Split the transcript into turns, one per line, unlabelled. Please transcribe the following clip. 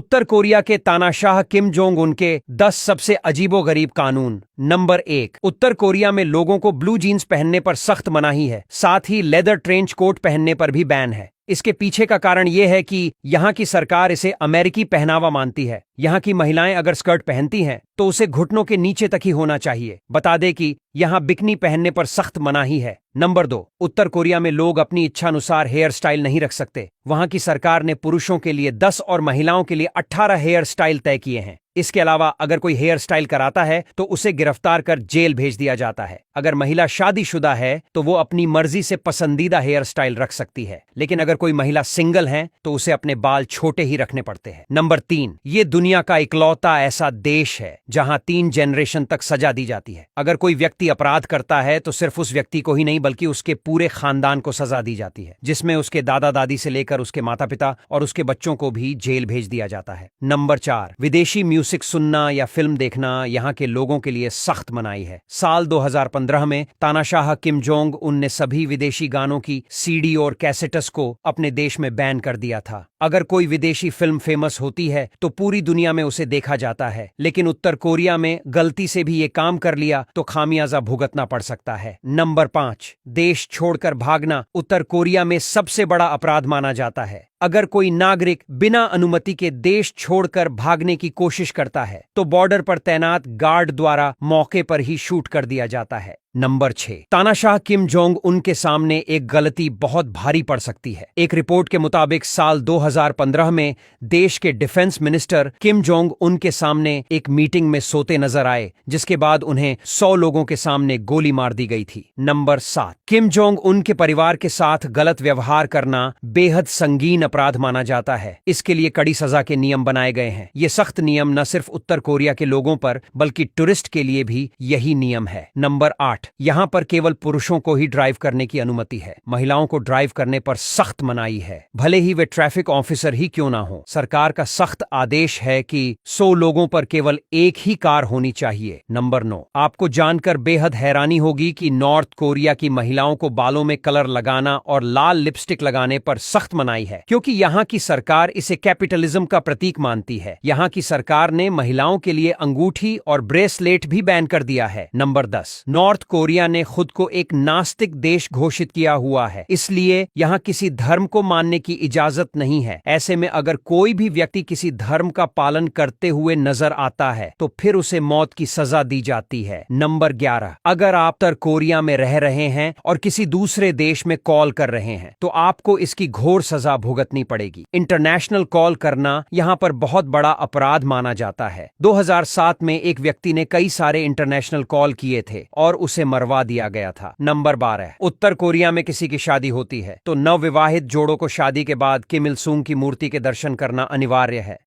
उत्तर Korea के तानाशाह Kim Jong Un के 10 सबसे अजीबोगरीब कानून। नंबर 1, उत्तर कोरिया में लोगों को ब्लू जीन्स पहनने पर सख्त मनाही है, साथ ही लेदर ट्रेंच कोट पहनने पर भी बैन है। इसके पीछे का कारण यह है कि यहाँ की सरकार इसे अमेरिकी पहनावा मानती है। यहाँ की महिलाएं अगर स्कर्ट पहनती हैं तो उसे घुटनों के नीचे तक ही होना चाहिए। बता दें कि यहाँ बिकनी पहनने पर सख्त मनाही है। नंबर 2, उत्तर कोरिया में लोग अपनी इच्छानुसार हेयर स्टाइल नहीं रख सकते। वहाँ की सरकार ने पुरुषों के लिए 10 और महिलाओं के लिए 18 हेयर स्टाइल तय किए हैं। इसके अलावा अगर कोई हेयर स्टाइल कराता है तो उसे गिरफ्तार कर जेल भेज दिया जाता है। अगर महिला शादीशुदा है तो वो अपनी मर्जी से पसंदीदा हेयर स्टाइल रख सकती है, लेकिन अगर कोई महिला सिंगल है तो उसे अपने बाल छोटे ही रखने पड़ते हैं। नंबर 3, ये दुनिया का इकलौता ऐसा देश है जहां 3 जनरेशन तक सजा दी जाती है। अगर कोई व्यक्ति अपराध करता है तो सिर्फ उस व्यक्ति को ही नहीं बल्कि उसके पूरे खानदान को सजा दी जाती है, जिसमें उसके दादा दादी से लेकर उसके माता पिता और उसके बच्चों को भी जेल भेज दिया जाता है। नंबर 4, विदेशी म्यूजिक सुनना या फिल्म देखना यहाँ के लोगों के लिए सख्त मनाही है। साल 2015 में तानाशाह किम जोंग उन ने सभी विदेशी गानों की सीडी और कैसेट्स को अपने देश में बैन कर दिया था। अगर कोई विदेशी फिल्म फेमस होती है तो पूरी दुनिया में उसे देखा जाता है, लेकिन उत्तर कोरिया में गलती से भी ये काम कर लिया तो खामियाजा भुगतना पड़ सकता है। नंबर 5, देश छोड़कर भागना उत्तर कोरिया में सबसे बड़ा अपराध माना जाता है। अगर कोई नागरिक बिना अनुमति के देश छोड़कर भागने की कोशिश करता है तो बॉर्डर पर तैनात गार्ड द्वारा मौके पर ही शूट कर दिया जाता है। नंबर 6, तानाशाह किम जोंग उनके सामने एक गलती बहुत भारी पड़ सकती है। एक रिपोर्ट के मुताबिक साल 2015 में देश के डिफेंस मिनिस्टर किम जोंग उनके सामने एक मीटिंग में सोते नजर आए, जिसके बाद उन्हें 100 लोगों के सामने गोली मार दी गई थी। नंबर 7, किम जोंग उनके परिवार के साथ गलत व्यवहार करना बेहद संगीन अपराध माना जाता है। इसके लिए कड़ी सजा के नियम बनाए गए हैं। ये सख्त नियम न सिर्फ उत्तर कोरिया के लोगों पर बल्कि टूरिस्ट के लिए भी यही नियम है। नंबर 8, यहाँ पर केवल पुरुषों को ही ड्राइव करने की अनुमति है। महिलाओं को ड्राइव करने पर सख्त मनाही है, भले ही वे ट्रैफिक ऑफिसर ही क्यों ना हो। सरकार का सख्त आदेश है कि 100 लोगों पर केवल एक ही कार होनी चाहिए। नंबर 9, आपको जानकर बेहद हैरानी होगी कि नॉर्थ कोरिया की महिलाओं को बालों में कलर लगाना और लाल लिपस्टिक लगाने पर सख्त मनाही है, क्योंकि यहाँ की सरकार इसे कैपिटलिज्म का प्रतीक मानती है। यहाँ की सरकार ने महिलाओं के लिए अंगूठी और ब्रेसलेट भी बैन कर दिया है। नंबर 10, नॉर्थ कोरिया ने खुद को एक नास्तिक देश घोषित किया हुआ है, इसलिए यहाँ किसी धर्म को मानने की इजाजत नहीं है। ऐसे में अगर कोई भी व्यक्ति किसी धर्म का पालन करते हुए नजर आता है तो फिर उसे मौत की सजा दी जाती है। नंबर 11, अगर आप उत्तर कोरिया में रह रहे हैं और किसी दूसरे देश में कॉल कर रहे हैं तो आपको इसकी घोर सजा भुगतनी पड़ेगी। इंटरनेशनल कॉल करना यहाँ पर बहुत बड़ा अपराध माना जाता है। 2007 में एक व्यक्ति ने कई सारे इंटरनेशनल कॉल किए थे और उसे मरवा दिया गया था। नंबर 12, उत्तर कोरिया में किसी की शादी होती है तो नवविवाहित जोड़ों को शादी के बाद किम इल सुंग की मूर्ति के दर्शन करना अनिवार्य है।